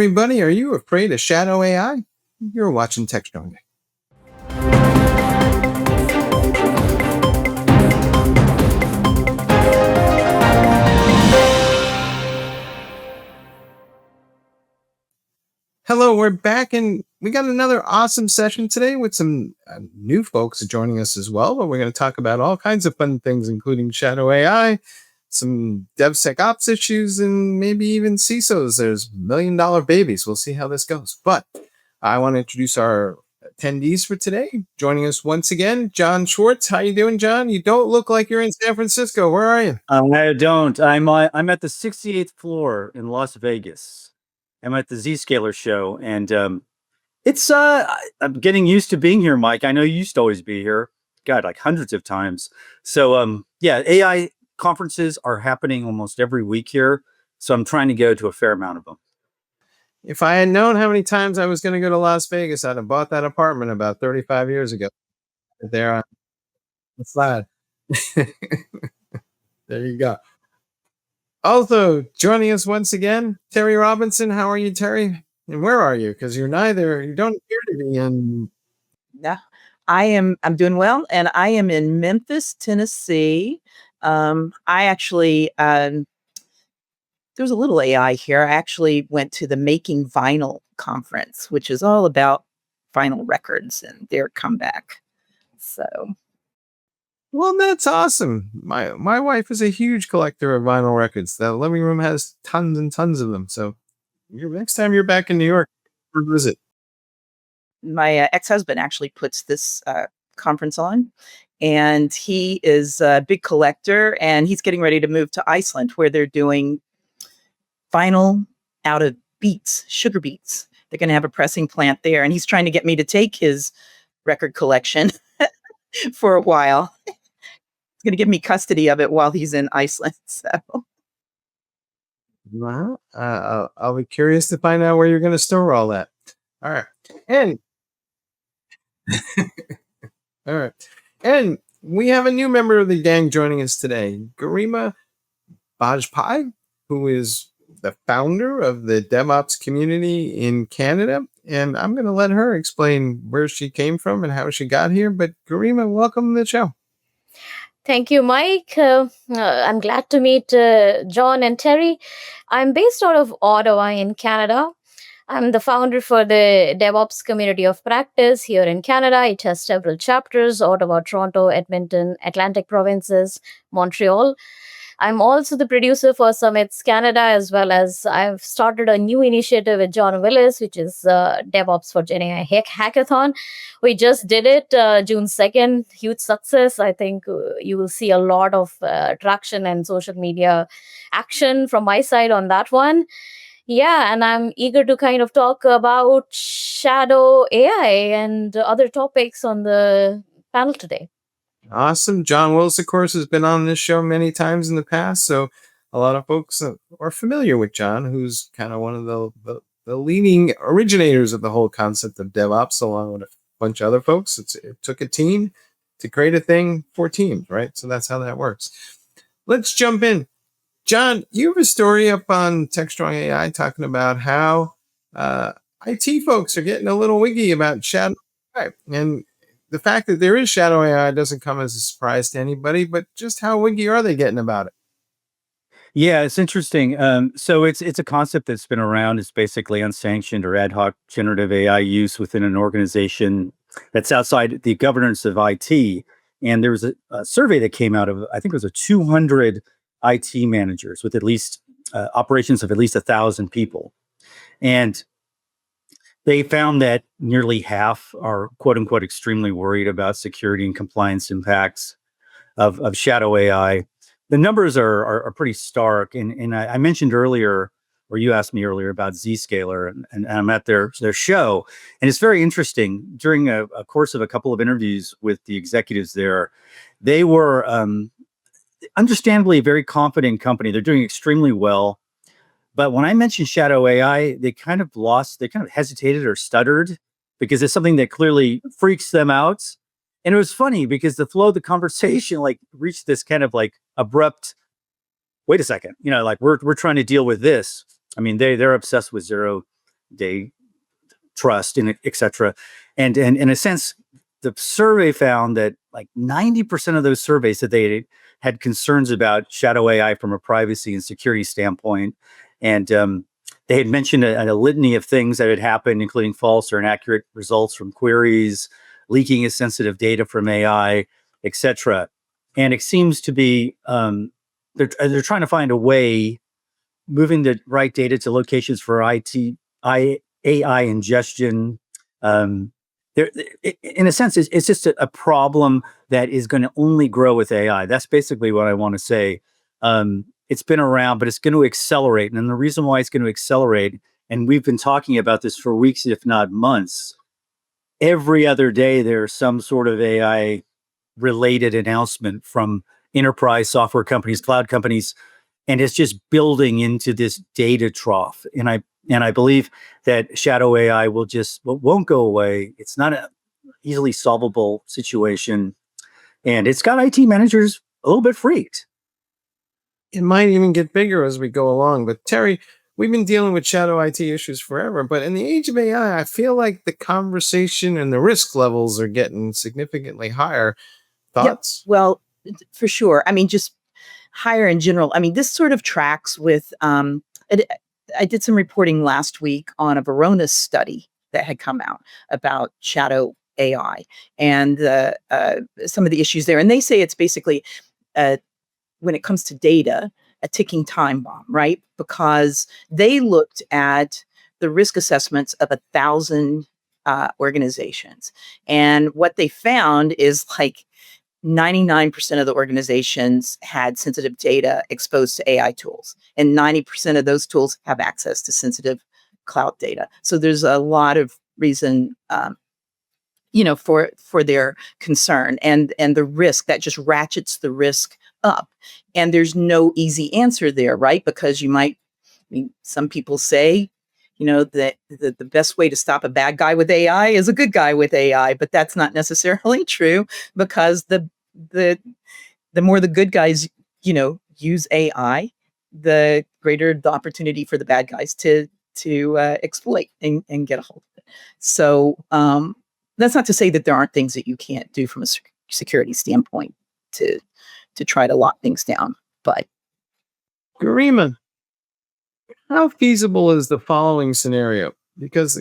everybody. Are you afraid of shadow AI? You're watching Techstrong Gang. Hello, we're back, and we got another awesome session today with some new folks joining us as well. But we're going to talk about all kinds of fun things, including shadow AI, some DevSecOps issues, and maybe even CISOs. There's million-dollar babies. We'll see how this goes. But I want to introduce our attendees for today. Joining us once again, John Schwartz. How you doing, John? You don't look like you're in San Francisco. Where are you? I don't. I'm at the 68th floor in Las Vegas. I'm at the Zscaler show, and it's I'm getting used to being here, Mike. I know you used to always be here. God, like hundreds of times. So yeah, AI conferences are happening almost every week here. So I'm trying to go to a fair amount of them. If I had known how many times I was going to go to Las Vegas, I'd have bought that apartment about 35 years ago. There on the slide. There you go. Also joining us once again, Terri Robinson. How are you, Terri? And where are you? Because you don't appear to be in. Yeah, I'm doing well, and I am in Memphis, Tennessee. I actually there's a little AI here. I actually went to the Making Vinyl conference, which is all about vinyl records and their comeback. So, Well, that's awesome. My wife is a huge collector of vinyl records. The living room has tons and tons of them. So, next time you're back in New York, where visit. my ex-husband actually puts this conference on, and he is a big collector, and he's getting ready to move to Iceland, where they're doing vinyl out of beets, sugar beets. They're going to have a pressing plant there, and he's trying to get me to take his record collection for a while. He's going to give me custody of it while he's in Iceland. So, Well, I'll be curious to find out where you're going to store all that. All right. And all right. And we have a new member of the gang joining us today, Garima Bajpai, who is the founder of the DevOps community in Canada. And I'm going to let her explain where she came from and how she got here. But Garima, welcome to the show. Thank you, Mike. I'm glad to meet John and Terri. I'm based out of Ottawa in Canada. I'm the founder for the DevOps community of practice here in Canada. It has several chapters: Ottawa, Toronto, Edmonton, Atlantic provinces, Montreal. I'm also the producer for Summits Canada, as well as I've started a new initiative with John Willis, which is DevOps for GenAI Hackathon. We just did it June 2nd. Huge success. I think you will see a lot of traction and social media action from my side on that one. Yeah, and I'm eager to kind of talk about shadow AI and other topics on the panel today. Awesome. John Willis, of course, has been on this show many times in the past. So a lot of folks are familiar with John, who's kind of one of the leading originators of the whole concept of DevOps, along with a bunch of other folks. It took a team to create a thing for teams, right? So that's how that works. Let's jump in. John, you have a story up on Techstrong AI talking about how IT folks are getting a little wiggy about shadow AI. And the fact that there is shadow AI doesn't come as a surprise to anybody, but just how wiggy are they getting about it? Yeah, it's interesting. So it's a concept that's been around. It's basically unsanctioned or ad hoc generative AI use within an organization that's outside the governance of IT. And there was a survey that came out of, I think it was 200 IT managers with at least operations of at least 1,000 people. And they found that nearly half are, quote unquote, extremely worried about security and compliance impacts of shadow AI. The numbers are pretty stark. And I mentioned earlier, or you asked me earlier about Zscaler, and I'm at their show. And it's very interesting. During a course of a couple of interviews with the executives there, they were understandably a very confident company. They're doing extremely well. But when I mentioned shadow AI, they kind of hesitated or stuttered because it's something that clearly freaks them out. And it was funny because the flow of the conversation reached this kind of abrupt, wait a second, like we're trying to deal with this. I mean, they're obsessed with zero they trust, and et cetera. And in a sense, the survey found that like 90% of those surveys that they had concerns about shadow AI from a privacy and security standpoint. And they had mentioned a litany of things that had happened, including false or inaccurate results from queries, leaking of sensitive data from AI, et cetera. And it seems to be they're trying to find a way, moving the right data to locations for AI ingestion. There, in a sense, it's just a problem that is going to only grow with AI. That's basically what I want to say. It's been around, but it's going to accelerate. And the reason why it's going to accelerate, and we've been talking about this for weeks, if not months, every other day there's some sort of AI related announcement from enterprise software companies, cloud companies, and it's just building into this data trough. And I believe that shadow AI won't go away. It's not an easily solvable situation, and it's got IT managers a little bit freaked. It might even get bigger as we go along. But Terri, we've been dealing with shadow IT issues forever. But in the age of AI, I feel like the conversation and the risk levels are getting significantly higher. Thoughts? Yep. Well, for sure. I mean, just higher in general. I mean, this sort of tracks with. I did some reporting last week on a Verona study that had come out about shadow AI and some of the issues there. And they say it's basically, when it comes to data, a ticking time bomb, right? Because they looked at the risk assessments of 1,000 organizations. And what they found is like 99% of the organizations had sensitive data exposed to AI tools, and 90% of those tools have access to sensitive cloud data. So there's a lot of reason, for their concern and the risk that just ratchets the risk up. And there's no easy answer there, right? Because some people say, that the best way to stop a bad guy with AI is a good guy with AI, but that's not necessarily true, because the more the good guys, use AI, the greater the opportunity for the bad guys to exploit and get a hold of it. So that's not to say that there aren't things that you can't do from a security standpoint to try to lock things down, but Garima, how feasible is the following scenario? Because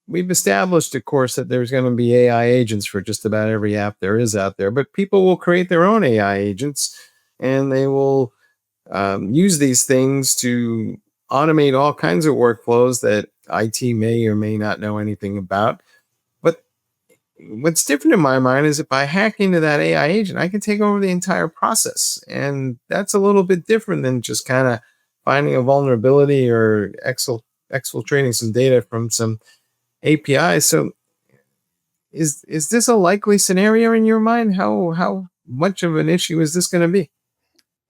we've established, of course, that there's going to be AI agents for just about every app there is out there, but people will create their own AI agents, and they will use these things to automate all kinds of workflows that IT may or may not know anything about. But what's different in my mind is if I hack into that AI agent, I can take over the entire process. And that's a little bit different than just kind of finding a vulnerability or exfiltrating some data from some API. So is this a likely scenario in your mind? How much of an issue is this going to be?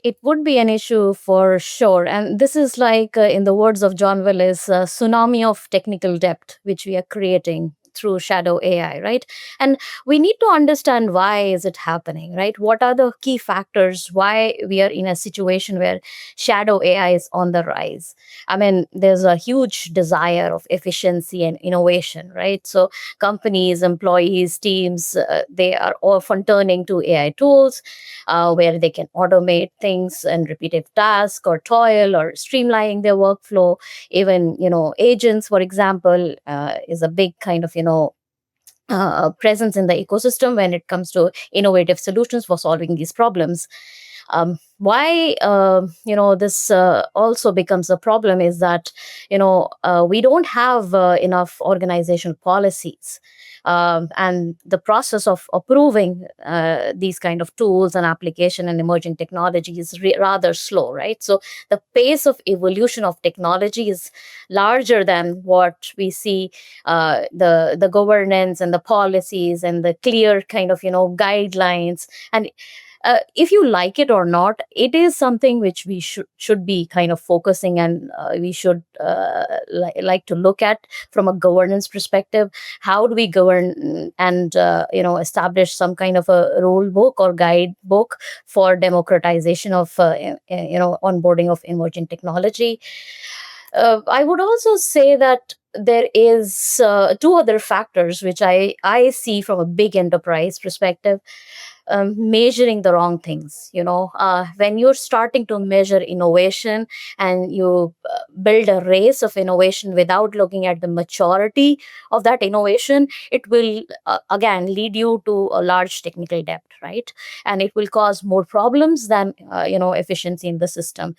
It would be an issue for sure. And this is like, in the words of John Willis, a tsunami of technical debt, which we are creating through shadow AI, right? And we need to understand, why is it happening, right? What are the key factors why we are in a situation where shadow AI is on the rise? I mean, there's a huge desire of efficiency and innovation, right? So companies, employees, teams, they are often turning to AI tools where they can automate things and repetitive tasks or toil or streamlining their workflow. Even, agents, for example, is a big kind of, presence in the ecosystem when it comes to innovative solutions for solving these problems. Why this also becomes a problem is that we don't have enough organizational policies, and the process of approving these kind of tools and application and emerging technology is rather slow, right? So the pace of evolution of technology is larger than what we see, the governance and the policies and the clear kind of guidelines. And if you like it or not, it is something which we should be kind of focusing, and we should like to look at from a governance perspective. How do we govern and establish some kind of a rule book or guide book for democratization of onboarding of emerging technology? I would also say that there is two other factors which I see from a big enterprise perspective. Measuring the wrong things, when you're starting to measure innovation and you build a race of innovation without looking at the maturity of that innovation, it will again lead you to a large technical debt, right? And it will cause more problems than efficiency in the system.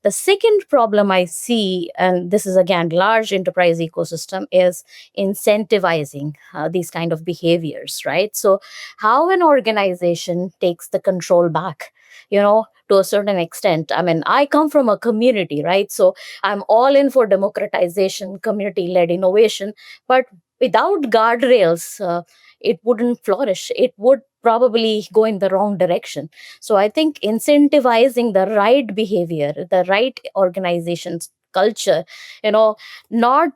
The second problem I see, and this is again large enterprise ecosystem, is incentivizing these kind of behaviors, right? So how an organization takes the control back, to a certain extent. I mean, I come from a community, right? So I'm all in for democratization, community-led innovation, but without guardrails, it wouldn't flourish. It would probably go in the wrong direction. So I think incentivizing the right behavior, the right organization's culture, not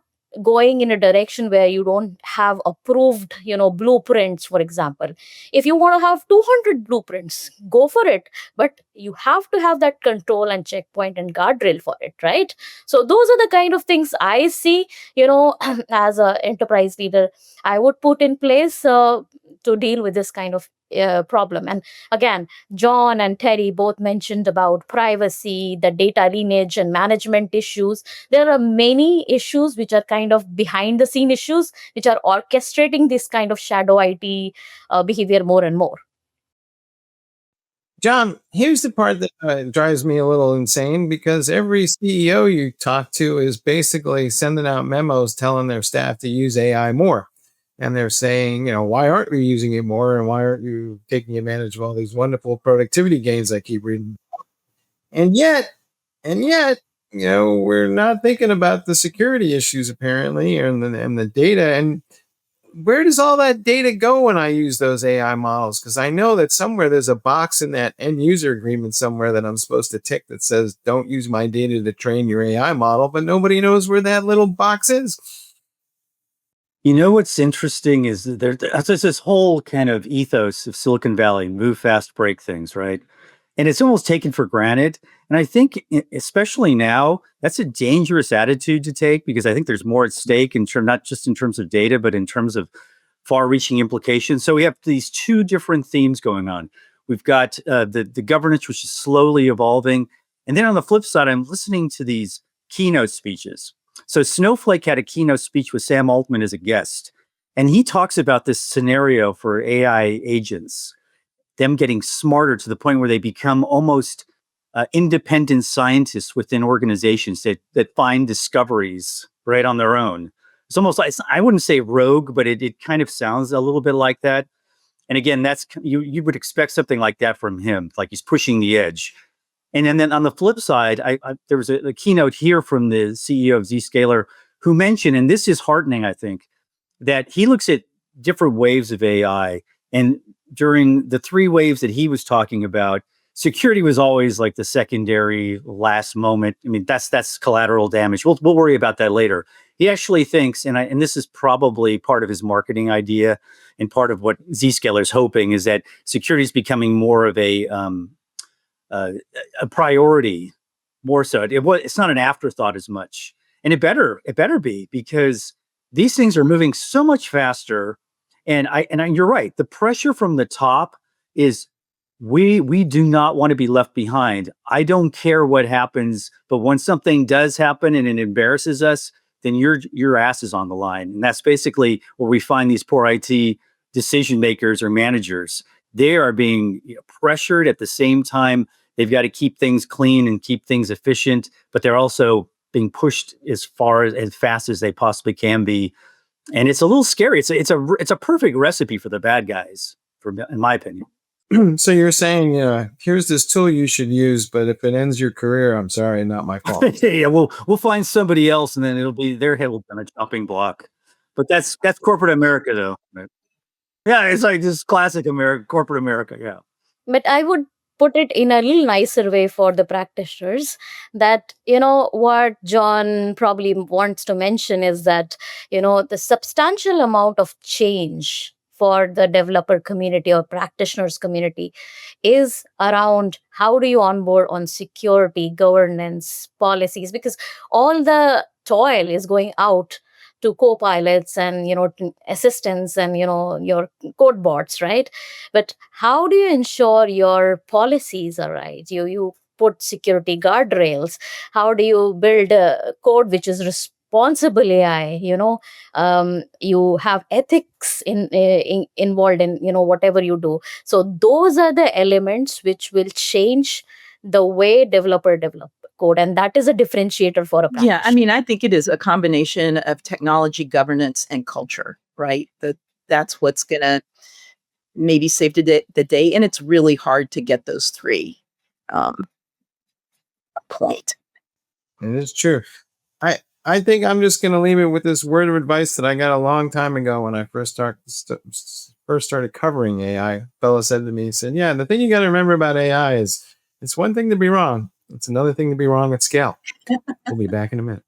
going in a direction where you don't have approved, blueprints, for example. If you want to have 200 blueprints, go for it. But you have to have that control and checkpoint and guardrail for it, right? So those are the kind of things I see, as a enterprise leader, I would put in place to deal with this kind of problem. And again, John and Terri both mentioned about privacy, the data lineage and management issues. There are many issues which are kind of behind the scene issues, which are orchestrating this kind of shadow IT behavior more and more. John, here's the part that drives me a little insane, because every CEO you talk to is basically sending out memos telling their staff to use AI more. And they're saying, why aren't we using it more? And why aren't you taking advantage of all these wonderful productivity gains I keep reading? And yet, we're not thinking about the security issues apparently, and the data. And where does all that data go when I use those AI models? Because I know that somewhere there's a box in that end user agreement somewhere that I'm supposed to tick that says, don't use my data to train your AI model, but nobody knows where that little box is. What's interesting is that there's this whole kind of ethos of Silicon Valley: move fast, break things, right? And it's almost taken for granted. And I think, especially now, that's a dangerous attitude to take, because I think there's more at stake not just in terms of data, but in terms of far-reaching implications. So we have these two different themes going on. We've got the governance, which is slowly evolving, and then on the flip side, I'm listening to these keynote speeches. So Snowflake had a keynote speech with Sam Altman as a guest, and he talks about this scenario for AI agents, them getting smarter to the point where they become almost independent scientists within organizations that find discoveries right on their own. It's almost like, I wouldn't say rogue, but it kind of sounds a little bit like that. And again, that's you would expect something like that from him, like he's pushing the edge. And then on the flip side, there was a keynote here from the CEO of Zscaler who mentioned, and this is heartening, I think, that he looks at different waves of AI. And during the three waves that he was talking about, security was always like the secondary last moment. I mean, that's collateral damage. We'll worry about that later. He actually thinks, and this is probably part of his marketing idea, and part of what Zscaler is hoping, is that security is becoming more of a priority, more so. It's not an afterthought as much, and it better be, because these things are moving so much faster. And you're right. The pressure from the top is, we do not want to be left behind. I don't care what happens, but when something does happen and it embarrasses us, then your ass is on the line. And that's basically where we find these poor IT decision makers or managers. They are being pressured at the same time. They've got to keep things clean and keep things efficient, but they're also being pushed as fast as they possibly can be. And it's a little scary. It's a perfect recipe for the bad guys, in my opinion. So you're saying, here's this tool you should use, but if it ends your career, I'm sorry, not my fault. Yeah, we'll find somebody else, and then it'll be their head will be on a chopping block. But that's corporate America, though. Yeah, it's like this classic corporate America. Yeah. But I would put it in a little nicer way for the practitioners, that what John probably wants to mention is that the substantial amount of change for the developer community or practitioners community is around how do you onboard on security, governance, policies, because all the toil is going out to co-pilots and assistants and your code bots, right? But how do you ensure your policies are right? You put security guardrails. How do you build a code which is responsible AI? You have ethics involved in whatever you do. So those are the elements which will change the way developer develop code, and that is a differentiator for a Yeah, I practitioner. mean, I think it is a combination of technology, governance, and culture, right? That's what's going to maybe save the day, and it's really hard to get those three point. It is true. I think I'm just going to leave it with this word of advice that I got a long time ago when I first started covering AI. A fellow said to me, he said, "Yeah, the thing you got to remember about AI is it's one thing to be wrong. It's another thing to be wrong at scale." We'll be back in a minute.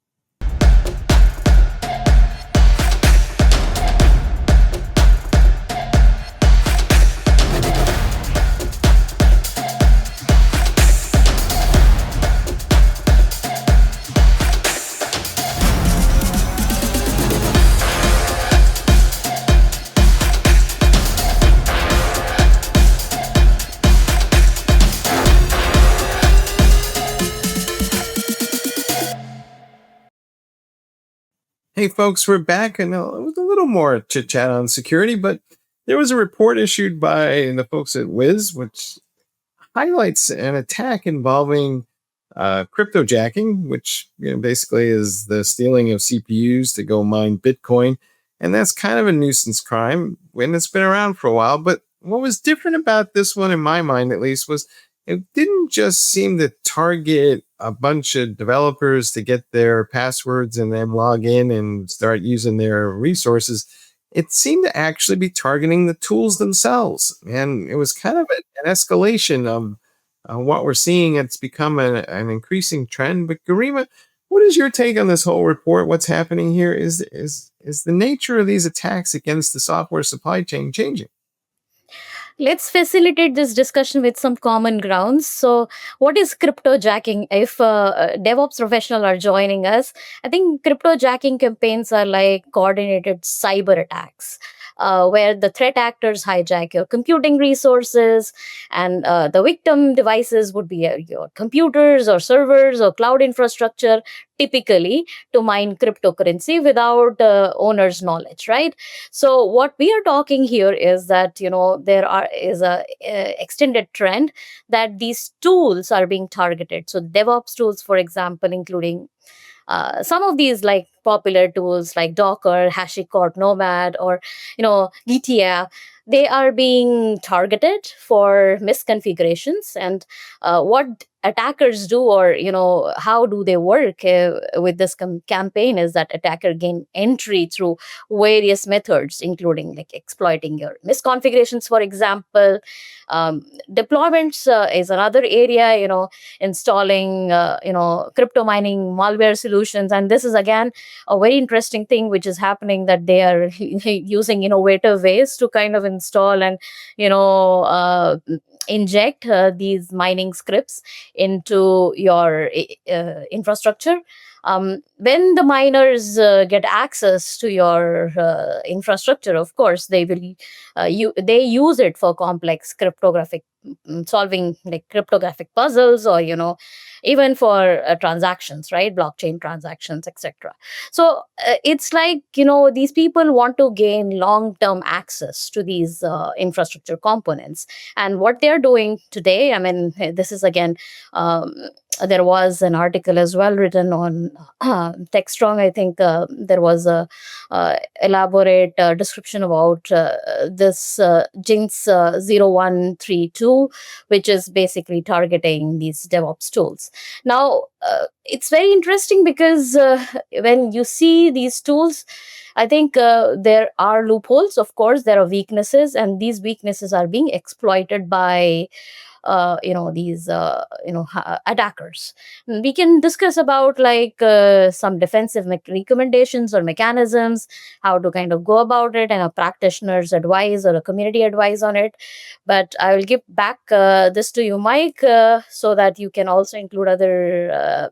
Hey, folks, we're back, and with a little more chit chat on security, but there was a report issued by the folks at Wiz, which highlights an attack involving cryptojacking, which basically is the stealing of CPUs to go mine Bitcoin. And that's kind of a nuisance crime when it's been around for a while. But what was different about this one, in my mind at least, was it didn't just seem to target a bunch of developers to get their passwords and then log in and start using their resources. It seemed to actually be targeting the tools themselves. And it was kind of an escalation of what we're seeing. It's become an increasing trend. But Garima, what is your take on this whole report? What's happening here? Is the nature of these attacks against the software supply chain changing? Let's facilitate this discussion with some common grounds. So, what is cryptojacking? If DevOps professionals are joining us, I think cryptojacking campaigns are like coordinated cyber attacks. Where the threat actors hijack your computing resources, and the victim devices would be your computers or servers or cloud infrastructure, typically to mine cryptocurrency without owner's knowledge, right? So what we are talking here is that is a extended trend that these tools are being targeted. So DevOps tools, for example, including some of these like popular tools like Docker, HashiCorp, Nomad, or Gitea, they are being targeted for misconfigurations. And what attackers do, or how do they work with this campaign, is that attacker gain entry through various methods, including like exploiting your misconfigurations, for example. Deployments is another area, installing crypto mining malware solutions. And this is again a very interesting thing which is happening, that they are using innovative ways to kind of install and inject these mining scripts into your infrastructure. When the miners get access to your infrastructure, of course they will they use it for complex cryptographic solving, like cryptographic puzzles, or even for transactions, right? Blockchain transactions, etc. So it's like these people want to gain long term access to these infrastructure components. And what they're doing today, I mean, this is again there was an article as well written on Techstrong. I think there was a elaborate description about this Jinx 0132, which is basically targeting these DevOps tools. Now, it's very interesting because when you see these tools, I think there are loopholes. Of course, there are weaknesses, and these weaknesses are being exploited by these attackers. We can discuss about like some defensive recommendations or mechanisms, how to kind of go about it, and a practitioner's advice or a community advice on it. But I will give back this to you, Mike, so that you can also include other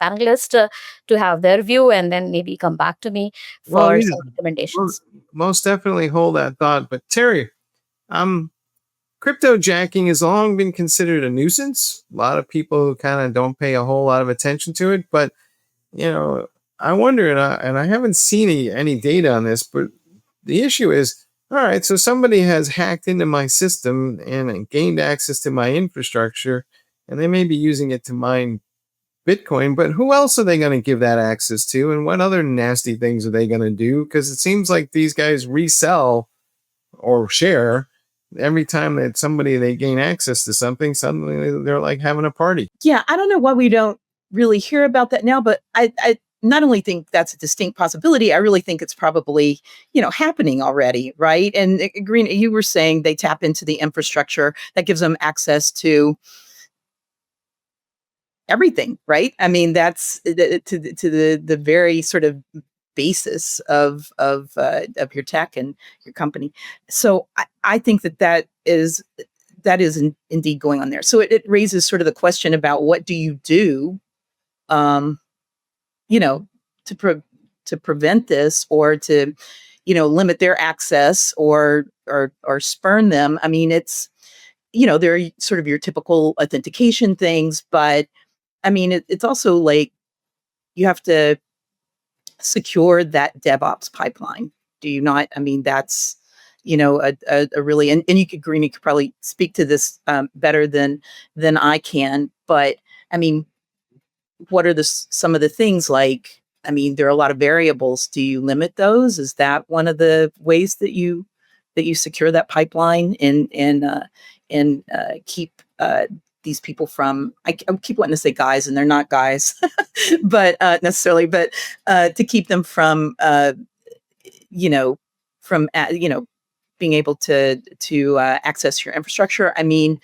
panelists to have their view, and then maybe come back to me Well, for yeah, some recommendations. most definitely hold that thought. But Terry, cryptojacking has long been considered a nuisance. A lot of people kind of don't pay a whole lot of attention to it. But, I wonder, and I haven't seen any data on this, but the issue is, all right, so somebody has hacked into my system and gained access to my infrastructure, and they may be using it to mine Bitcoin, but who else are they going to give that access to? And what other nasty things are they going to do? Because it seems like these guys resell or share every time that they gain access to something, suddenly they're like having a party. Yeah, I don't know why we don't really hear about that now, but I not only think that's a distinct possibility, I really think it's probably, happening already, right? And Green, you were saying they tap into the infrastructure that gives them access to everything, right? I mean, that's to the very sort of basis of your tech and your company. So I think that is indeed going on there. So it raises sort of the question about what do you do, to prevent this, or to, limit their access, or spurn them. I mean, it's, there are sort of your typical authentication things, but I mean, it's also like you have to secure that DevOps pipeline. Do you not? I mean, that's, a really, and you could, Green, you could probably speak to this better than I can. But I mean, what are some of the things like? I mean, there are a lot of variables. Do you limit those? Is that one of the ways that you secure that pipeline and keep these people from? I keep wanting to say guys, and they're not guys, but necessarily, but to keep them from being able to access your infrastructure. I mean,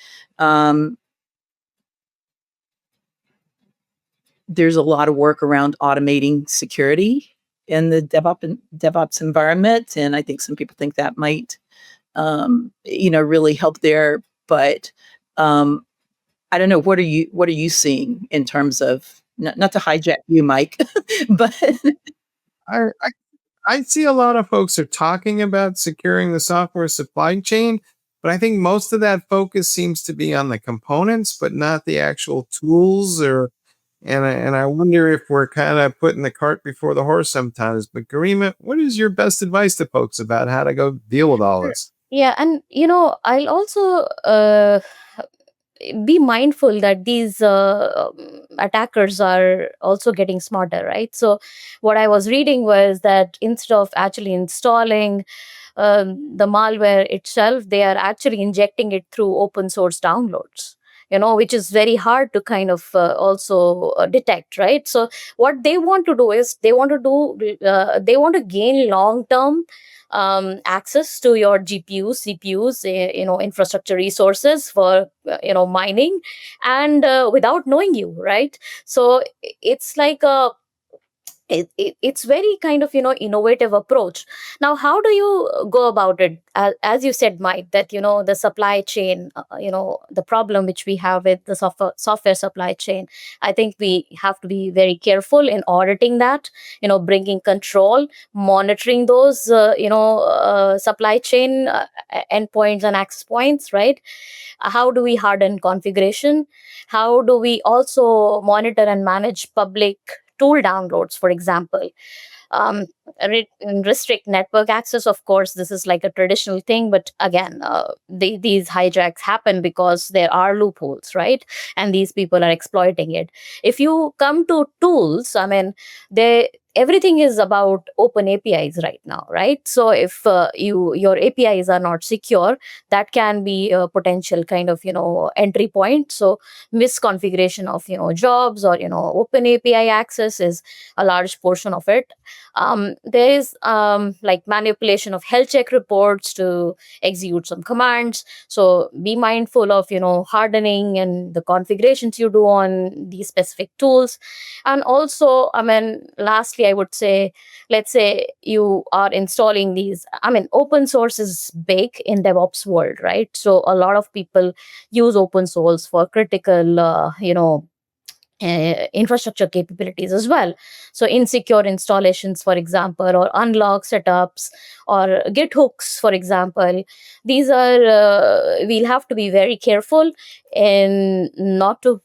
there's a lot of work around automating security in the DevOps environment, and I think some people think that might, really help there. But I don't know. What are you seeing in terms of, not to hijack you, Mike, but I, I I see a lot of folks are talking about securing the software supply chain, but I think most of that focus seems to be on the components, but not the actual tools. And I wonder if we're kind of putting the cart before the horse sometimes. But Garima, what is your best advice to folks about how to go deal with all Sure. this? Yeah, and I'll also be mindful that these attackers are also getting smarter, right? So, what I was reading was that instead of actually installing the malware itself, they are actually injecting it through open source downloads. Which is very hard to kind of also detect, right? So, what they want to do is they want to gain long term access to your GPUs, CPUs, infrastructure resources for mining, and without knowing you, right? So it's like it's very kind of innovative approach. Now, how do you go about it? As you said, Mike, that the supply chain, the problem which we have with the software supply chain. I think we have to be very careful in auditing that, bringing control, monitoring those supply chain endpoints and access points, right? How do we harden configuration? How do we also monitor and manage public tool downloads, for example? um, Restrict network access. Of course, this is like a traditional thing, but again, these hijacks happen because there are loopholes, right? And these people are exploiting it. If you come to tools, I mean, everything is about open APIs right now, right? So if your APIs are not secure, that can be a potential kind of entry point. So misconfiguration of jobs or open API access is a large portion of it. there is like manipulation of health check reports to execute some commands. So be mindful of hardening and the configurations you do on these specific tools. And also, lastly, I would say, let's say you are installing these. Open source is big in DevOps world, right? So a lot of people use open source for critical infrastructure capabilities as well. So insecure installations, for example, or unlock setups, or git hooks, for example. These are we'll have to be very careful and not to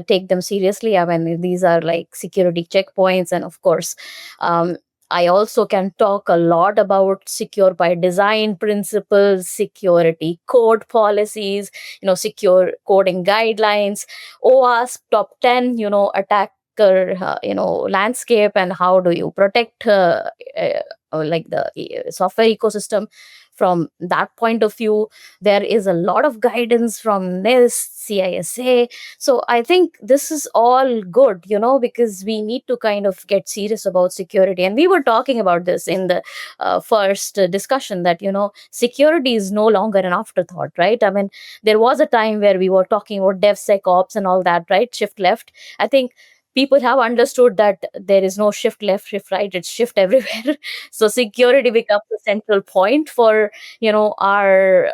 take them seriously. These are like security checkpoints. And of course, um, I also can talk a lot about secure by design principles, security code policies, secure coding guidelines, OWASP top 10, attacker, landscape, and how do you protect like the software ecosystem. From that point of view, there is a lot of guidance from NIST, CISA. So I think this is all good, because we need to kind of get serious about security. And we were talking about this in the first discussion, that, security is no longer an afterthought, right? There was a time where we were talking about DevSecOps and all that, right? Shift left. I think people have understood that there is no shift left, shift right, it's shift everywhere. So security becomes the central point for our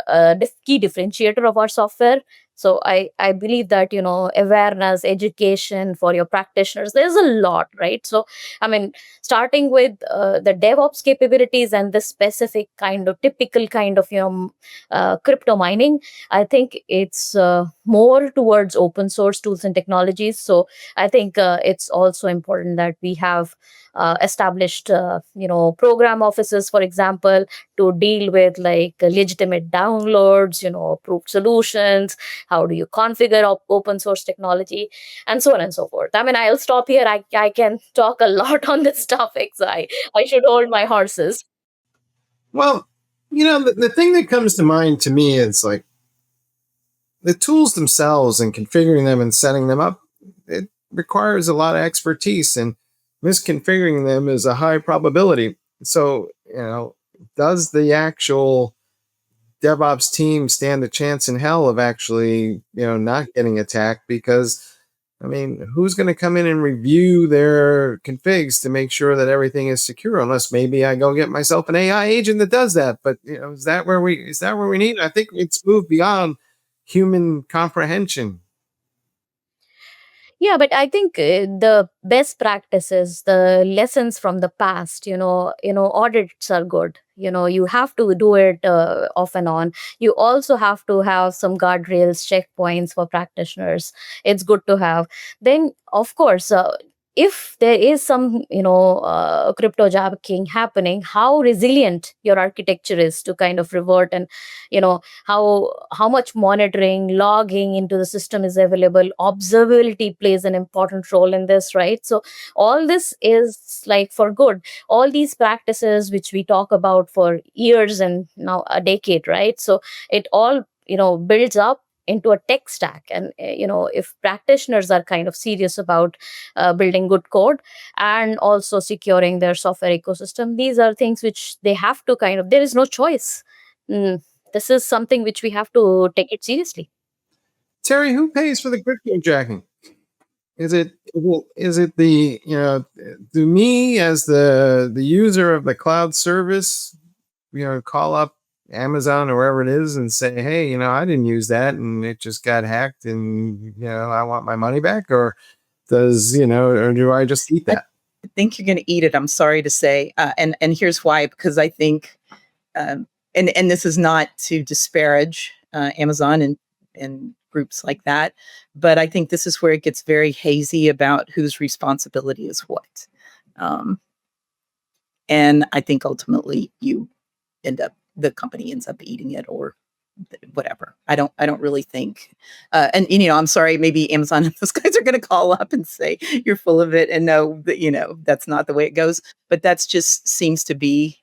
key differentiator of our software. So I believe that awareness, education for your practitioners, there's a lot, right? So starting with the DevOps capabilities and this specific kind of typical kind of crypto mining, I think it's more towards open source tools and technologies. So I think it's also important that we have established program offices, for example, to deal with like legitimate downloads, approved solutions, how do you configure open source technology, and so on and so forth. I'll stop here. I can talk a lot on this topic, so I should hold my horses. Well, the thing that comes to mind to me is like the tools themselves and configuring them and setting them up. It requires a lot of expertise, and misconfiguring them is a high probability. So, does the actual DevOps team stand a chance in hell of actually, not getting attacked? Because, who's going to come in and review their configs to make sure that everything is secure? Unless maybe I go get myself an AI agent that does that. But is that where we need? I think it's moved beyond human comprehension. Yeah, but I think the best practices, the lessons from the past, audits are good. You have to do it off and on. You also have to have some guardrails, checkpoints for practitioners. It's good to have. Then, of course, if there is some, crypto jacking happening, how resilient your architecture is to kind of revert, and how much monitoring, logging into the system is available. Observability plays an important role in this, right? So all this is like for good. All these practices which we talk about for years and now a decade, right? So it all builds up into a tech stack. And if practitioners are kind of serious about building good code and also securing their software ecosystem, these are things which they have to kind of, there is no choice. This is something which we have to take it seriously. Terri, who pays for the crypto jacking? Is it the do me as the user of the cloud service, call up Amazon or wherever it is and say, hey, I didn't use that and it just got hacked and I want my money back? Or or do I just eat that? I think you're going to eat it. I'm sorry to say, and here's why. Because I think, and this is not to disparage Amazon and groups like that, but I think this is where it gets very hazy about whose responsibility is what. And I think ultimately the company ends up eating it, or whatever. I don't really think, and I'm sorry, maybe Amazon and those guys are going to call up and say you're full of it, and no, that that's not the way it goes. But that's just seems to be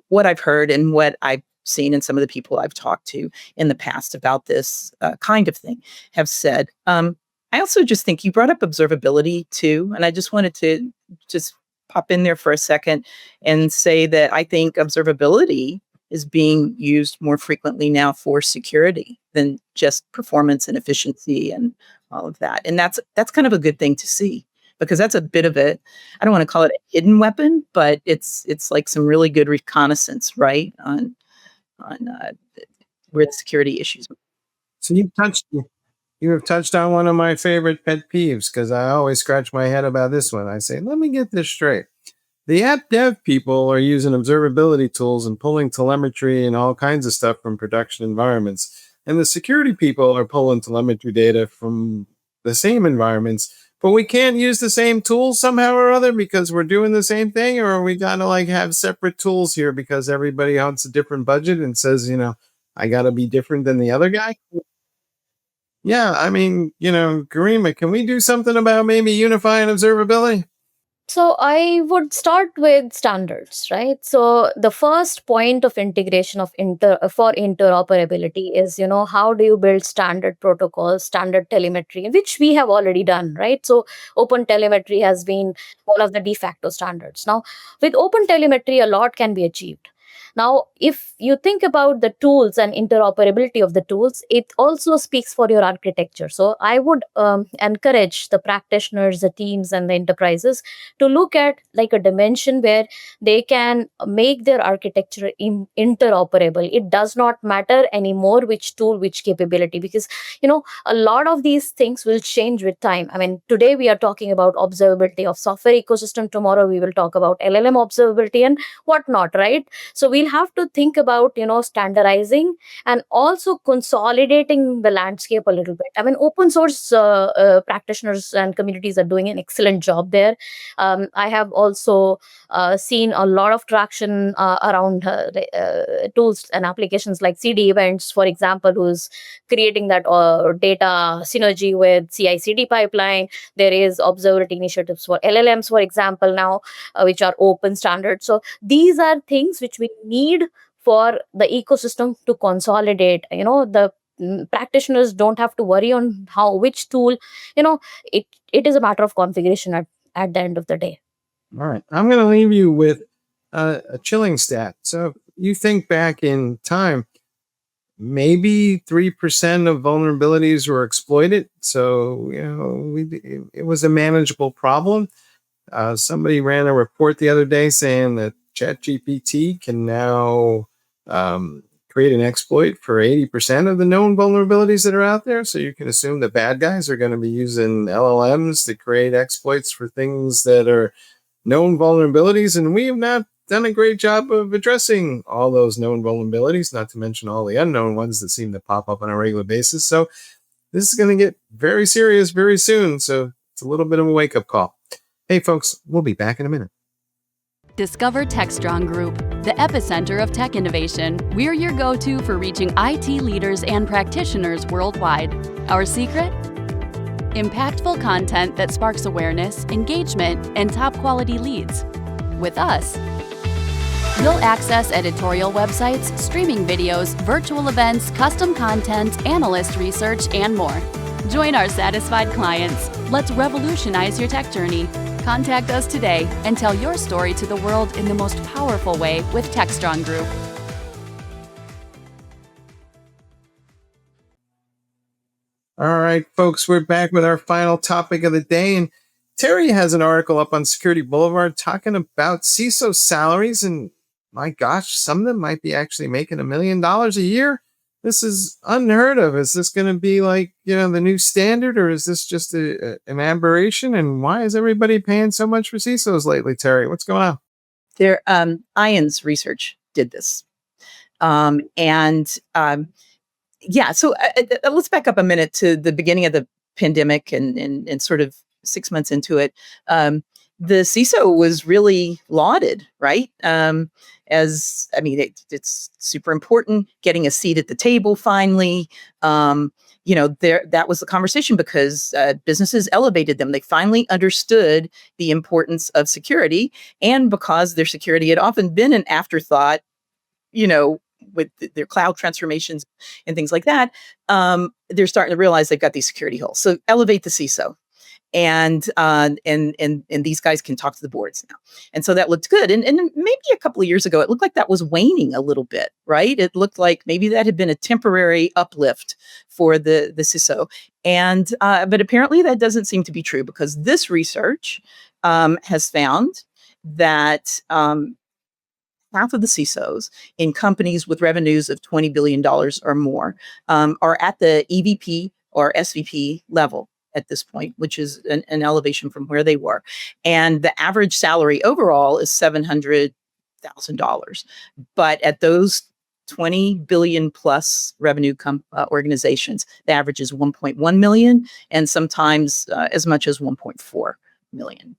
what I've heard and what I've seen, and some of the people I've talked to in the past about this kind of thing have said. I also just think you brought up observability too, and I just wanted to just pop in there for a second and say that I think observability is being used more frequently now for security than just performance and efficiency and all of that. And that's kind of a good thing to see, because that's a bit of it. I don't want to call it a hidden weapon, but it's like some really good reconnaissance, right, on where the security issues. So you have touched on one of my favorite pet peeves, because I always scratch my head about this one. I say, let me get this straight. The app dev people are using observability tools and pulling telemetry and all kinds of stuff from production environments. And the security people are pulling telemetry data from the same environments. But we can't use the same tools somehow or other because we're doing the same thing, or are we got to like have separate tools here because everybody wants a different budget and says, I got to be different than the other guy? Yeah, I mean, Garima, can we do something about maybe unifying observability? So I would start with standards, right? So the first point of integration for interoperability is, how do you build standard protocols, standard telemetry, which we have already done, right? So open telemetry has been one of the de facto standards. Now, with open telemetry, a lot can be achieved. Now, if you think about the tools and interoperability of the tools, it also speaks for your architecture. So I would encourage the practitioners, the teams, and the enterprises to look at like a dimension where they can make their architecture interoperable. It does not matter anymore which tool, which capability, because a lot of these things will change with time. I mean, today we are talking about observability of software ecosystem. Tomorrow we will talk about LLM observability and whatnot, right? So we'll have to think about standardizing and also consolidating the landscape a little bit. I mean, open source practitioners and communities are doing an excellent job there. I have also seen a lot of traction around tools and applications like CD events, for example, who's creating that data synergy with CI/CD pipeline. There is observability initiatives for LLMs, for example, now, which are open standards. So these are things which we need for the ecosystem to consolidate. The practitioners don't have to worry on which tool. It is a matter of configuration at the end of the day. All right. I'm going to leave you with a chilling stat. So you think back in time, maybe 3% of vulnerabilities were exploited. So, it was a manageable problem. Somebody ran a report the other day saying that ChatGPT can now create an exploit for 80% of the known vulnerabilities that are out there. So you can assume the bad guys are going to be using LLMs to create exploits for things that are known vulnerabilities. And we have not done a great job of addressing all those known vulnerabilities, not to mention all the unknown ones that seem to pop up on a regular basis. So this is going to get very serious very soon. So it's a little bit of a wake-up call. Hey, folks, we'll be back in a minute. Discover Techstrong Group, the epicenter of tech innovation. We're your go-to for reaching IT leaders and practitioners worldwide. Our secret? Impactful content that sparks awareness, engagement, and top-quality leads. With us, you'll access editorial websites, streaming videos, virtual events, custom content, analyst research, and more. Join our satisfied clients. Let's revolutionize your tech journey. Contact us today and tell your story to the world in the most powerful way with Techstrong Group. All right, folks, we're back with our final topic of the day. And Terri has an article up on Security Boulevard talking about CISO salaries. And my gosh, some of them might be actually making $1 million a year. This is unheard of. Is this going to be like, the new standard, or is this just an aberration? And why is everybody paying so much for CISOs lately, Terri? What's going on? There, IONS research did this. So let's back up a minute to the beginning of the pandemic and sort of 6 months into it. The CISO was really lauded, right? It's super important, getting a seat at the table finally. That was the conversation because businesses elevated them. They finally understood the importance of security, and because their security had often been an afterthought, with their cloud transformations and things like that, they're starting to realize they've got these security holes. So elevate the CISO. And these guys can talk to the boards now. And so that looked good. And maybe a couple of years ago, it looked like that was waning a little bit, right? It looked like maybe that had been a temporary uplift for the CISO. And but apparently that doesn't seem to be true, because this research has found that half of the CISOs in companies with revenues of $20 billion or more are at the EVP or SVP level at this point, which is an elevation from where they were. And the average salary overall is $700,000. But at those 20 billion plus revenue organizations, the average is 1.1 million, and sometimes as much as $1.4 million.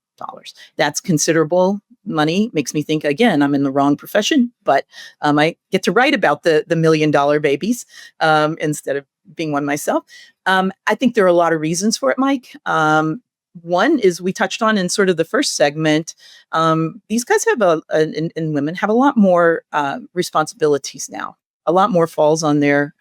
That's considerable money. Makes me think, again, I'm in the wrong profession, but I get to write about the $1 million babies instead of being one myself. I think there are a lot of reasons for it, Mike. One is we touched on in sort of the first segment. These guys have and women have a lot more responsibilities now. A lot more falls on their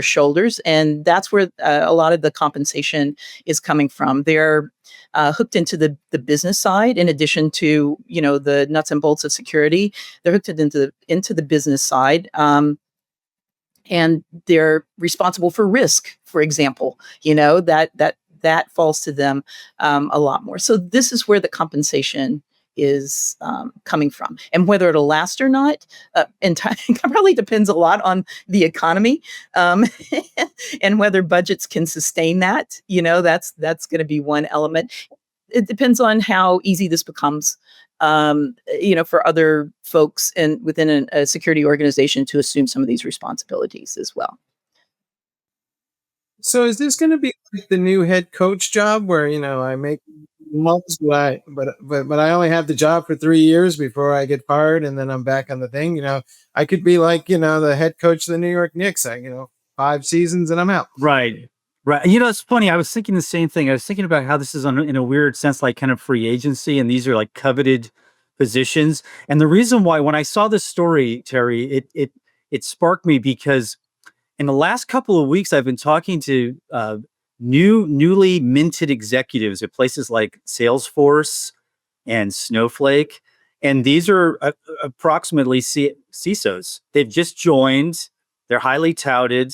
shoulders, and that's where a lot of the compensation is coming from. They're hooked into the business side, in addition to the nuts and bolts of security. They're hooked into the business side. And they're responsible for risk, for example, that falls to them a lot more. So this is where the compensation is coming from, and whether it'll last or not, probably depends a lot on the economy and whether budgets can sustain that. That's going to be one element. It depends on how easy this becomes, for other folks and within a security organization to assume some of these responsibilities as well. So is this going to be like the new head coach job, where I make months, but I only have the job for 3 years before I get fired, and then I'm back on the thing? I could be like the head coach of the New York Knicks. 5 seasons and I'm out. Right. It's funny. I was thinking the same thing. I was thinking about how this is in a weird sense, like kind of free agency, and these are like coveted positions. And the reason why, when I saw this story, Terri, it sparked me, because in the last couple of weeks, I've been talking to newly minted executives at places like Salesforce and Snowflake, and these are approximately CISOs. They've just joined. They're highly touted.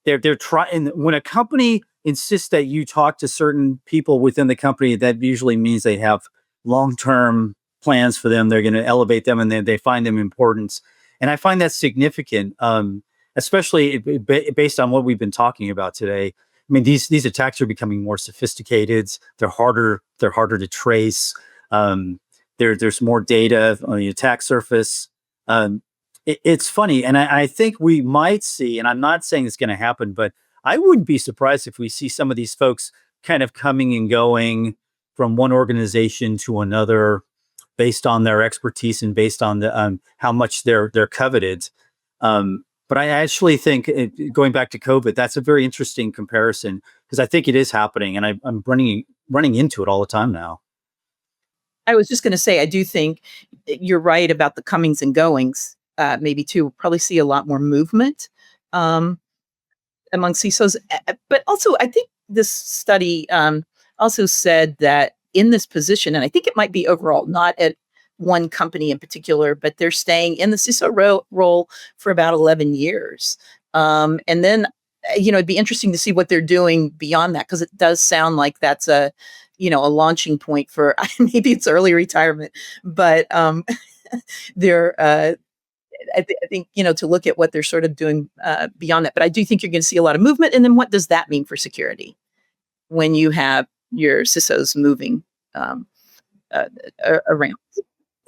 They're trying. When a company insists that you talk to certain people within the company, that usually means they have long-term plans for them. They're going to elevate them, and they find them important. And I find that significant, especially based on what we've been talking about today. I mean, these attacks are becoming more sophisticated. They're harder to trace. There's more data on the attack surface. It's funny, and I think we might see, and I'm not saying it's going to happen, but I wouldn't be surprised if we see some of these folks kind of coming and going from one organization to another based on their expertise and based on how much they're coveted. But I actually think, going back to COVID, that's a very interesting comparison, because I think it is happening, and I'm running into it all the time now. I was just going to say, I do think you're right about the comings and goings. Maybe too, we'll probably see a lot more movement among CISOs. But also, I think this study also said that in this position, and I think it might be overall, not at one company in particular, but they're staying in the CISO role for about 11 years. And then, it'd be interesting to see what they're doing beyond that, because it does sound like that's a launching point for maybe it's early retirement, but they're. I think, to look at what they're sort of doing beyond that. But I do think you're going to see a lot of movement. And then what does that mean for security when you have your CISOs moving around?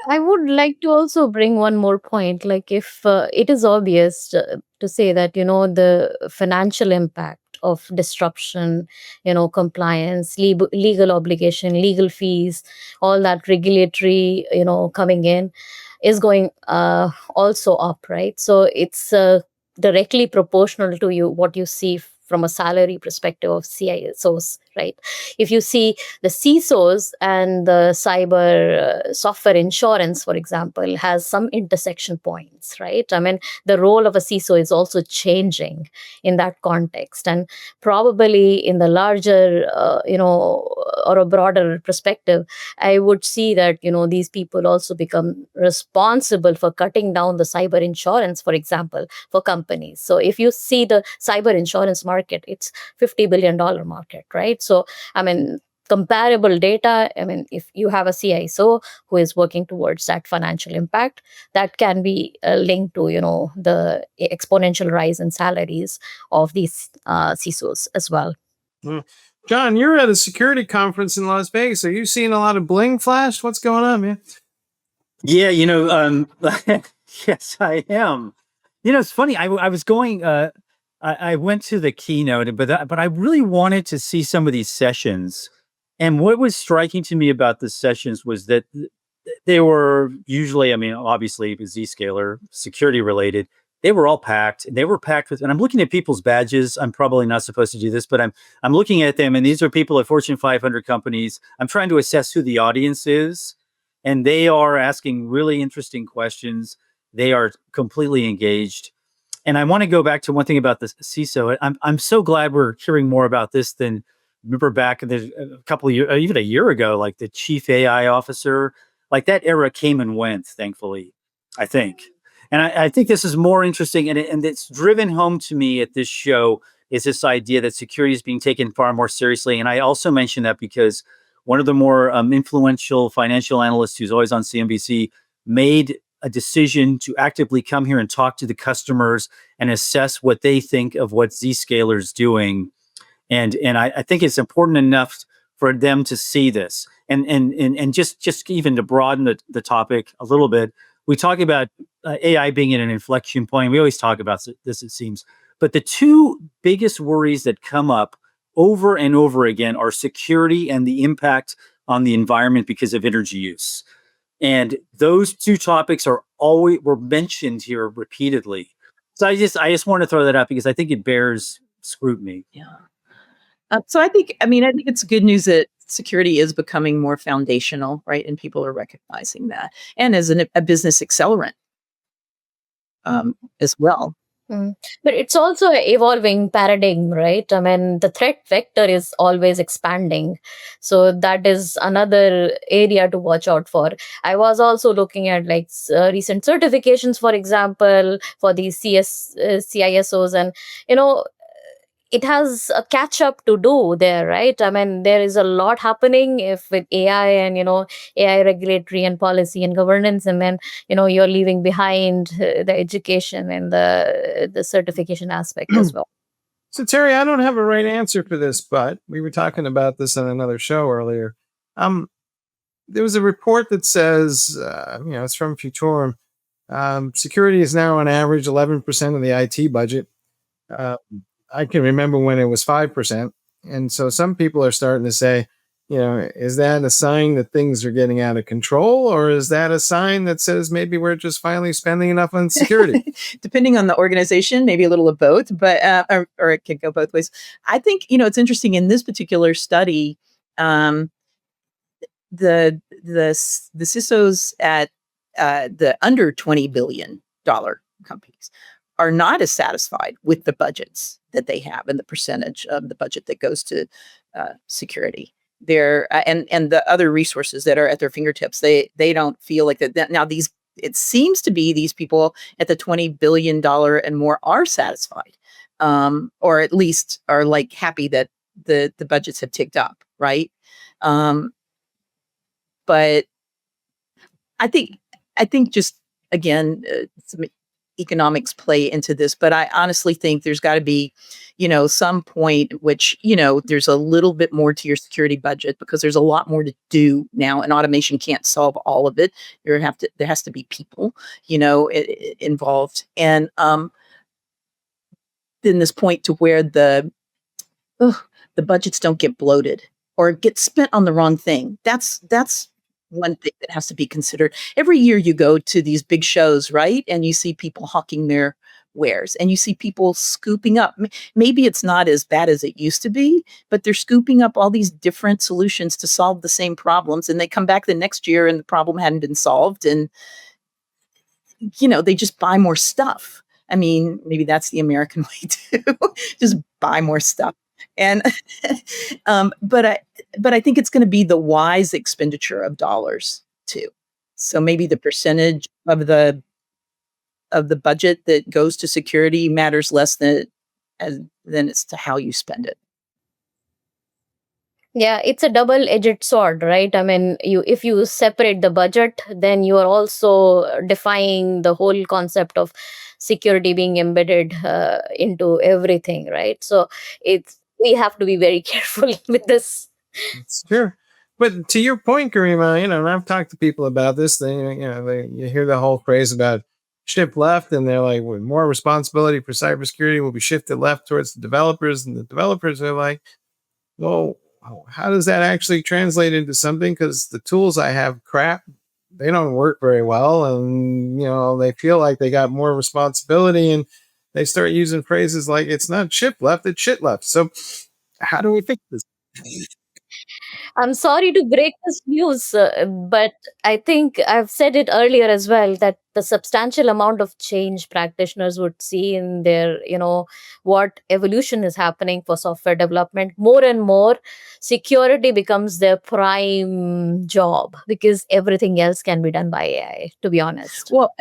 I would like to also bring one more point. Like, if it is obvious to say that, the financial impact of disruption, compliance, legal obligation, legal fees, all that regulatory, coming in is going also up, right? So it's directly proportional to what you see from a salary perspective of CISOs right? If you see the CISOs and the cyber software insurance, for example, has some intersection points, right? I mean, the role of a CISO is also changing in that context. And probably in the larger, or a broader perspective, I would see that, these people also become responsible for cutting down the cyber insurance, for example, for companies. So if you see the cyber insurance market, it's $50 billion market, right? So, I mean, comparable data, I mean, if you have a CISO who is working towards that financial impact, that can be linked to, the exponential rise in salaries of these CISOs as well. Mm. John, you're at a security conference in Las Vegas. Are you seeing a lot of bling flash? What's going on, man? Yeah, yes, I am. It's funny. I was going. I went to the keynote, but I really wanted to see some of these sessions. And what was striking to me about the sessions was that they were usually, I mean, obviously, Zscaler security related. They were all packed. They were packed with, and I'm looking at people's badges. I'm probably not supposed to do this, but I'm looking at them, and these are people at Fortune 500 companies. I'm trying to assess who the audience is, and they are asking really interesting questions. They are completely engaged. And I want to go back to one thing about the CISO. I'm so glad we're hearing more about this than remember back a couple of years, even a year ago, like the chief AI officer, like that era came and went, thankfully, I think. And I think this is more interesting, and it's driven home to me at this show is this idea that security is being taken far more seriously. And I also mention that because one of the more influential financial analysts who's always on CNBC made a decision to actively come here and talk to the customers and assess what they think of what Zscaler is doing. And I think it's important enough for them to see this. And just even to broaden the topic a little bit, we talk about AI being at an inflection point. We always talk about this, it seems. But the two biggest worries that come up over and over again are security and the impact on the environment because of energy use. And those two topics were mentioned here repeatedly. So I just want to throw that out because I think it bears scrutiny. Yeah. So I think it's good news that security is becoming more foundational, right? And people are recognizing that, and as a business accelerant as well. But it's also an evolving paradigm, right? I mean, the threat vector is always expanding. So that is another area to watch out for. I was also looking at recent certifications, for example, for these CISOs, and, it has a catch up to do there, right? I mean, there is a lot happening with AI and, AI regulatory and policy and governance. And then, you're leaving behind the education and the certification aspect as well. So, Terri, I don't have a right answer for this, but we were talking about this on another show earlier. There was a report that says, it's from Futurum. Security is now on average 11% of the IT budget. I can remember when it was 5%. And so some people are starting to say, is that a sign that things are getting out of control? Or is that a sign that says maybe we're just finally spending enough on security? Depending on the organization, maybe a little of both, but or it could go both ways. I think, it's interesting in this particular study, the CISOs at the under $20 billion companies are not as satisfied with the budgets that they have and the percentage of the budget that goes to security. They're and the other resources that are at their fingertips. They don't feel like that. Now it seems to be these people at the $20 billion and more are satisfied, or at least are happy that the budgets have ticked up, right? But I think just again, some economics play into this, but I honestly think there's got to be, some point at which, there's a little bit more to your security budget because there's a lot more to do now, and automation can't solve all of it. There has to be people, involved, and then this point to where the budgets don't get bloated or get spent on the wrong thing. That's one thing that has to be considered. Every year you go to these big shows, right? And you see people hawking their wares, and you see people scooping up. Maybe it's not as bad as it used to be, but they're scooping up all these different solutions to solve the same problems, and they come back the next year and the problem hadn't been solved, and they just buy more stuff. I mean, maybe that's the American way too. Just buy more stuff. And but I think it's going to be the wise expenditure of dollars too. So maybe the percentage of the budget that goes to security matters less than it's to how you spend it. Yeah, it's a double-edged sword, right? I mean, if you separate the budget, then you are also defying the whole concept of security being embedded into everything, right? So we have to be very careful with this. It's true. But to your point, Garima, and I've talked to people about this. You hear the whole phrase about shift left, and they're like, well, more responsibility for cybersecurity will be shifted left towards the developers, and the developers are like, well, how does that actually translate into something? Because the tools I have crap, they don't work very well, and they feel like they got more responsibility, and they start using phrases like it's not shift left, it's shit left. So how do we fix this? I'm sorry to break this news, but I think I've said it earlier as well that the substantial amount of change practitioners would see in their, what evolution is happening for software development, more and more security becomes their prime job because everything else can be done by AI, to be honest. Well,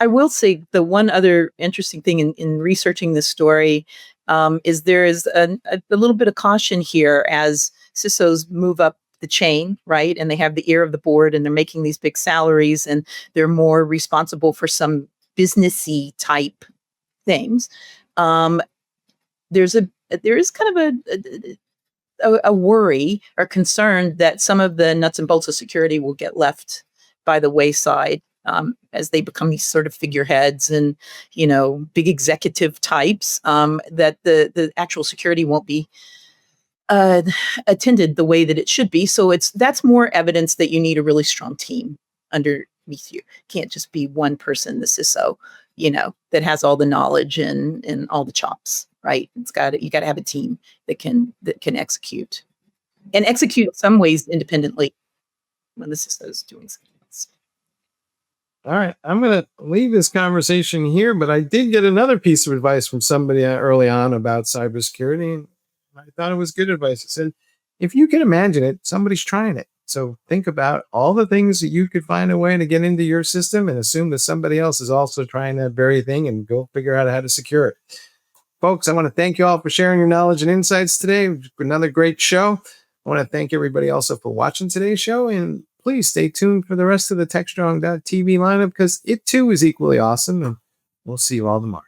I will say the one other interesting thing in researching this story is there is a little bit of caution here as CISOs move up the chain, right? And they have the ear of the board and they're making these big salaries and they're more responsible for some businessy type things. There is kind of a worry or concern that some of the nuts and bolts of security will get left by the wayside as they become these sort of figureheads and, big executive types, that the actual security won't be attended the way that it should be. So that's more evidence that you need a really strong team underneath you. Can't just be one person, the CISO, that has all the knowledge and all the chops, right? You got to have a team that can execute and execute in some ways independently when the CISO is doing something else. All right, I'm going to leave this conversation here, but I did get another piece of advice from somebody early on about cybersecurity, and I thought it was good advice. It said, if you can imagine it, somebody's trying it. So think about all the things that you could find a way to get into your system and assume that somebody else is also trying that very thing and go figure out how to secure it. Folks, I want to thank you all for sharing your knowledge and insights today. Another great show. I want to thank everybody also for watching today's show, and please stay tuned for the rest of the Techstrong.tv lineup because it too is equally awesome, and we'll see you all tomorrow.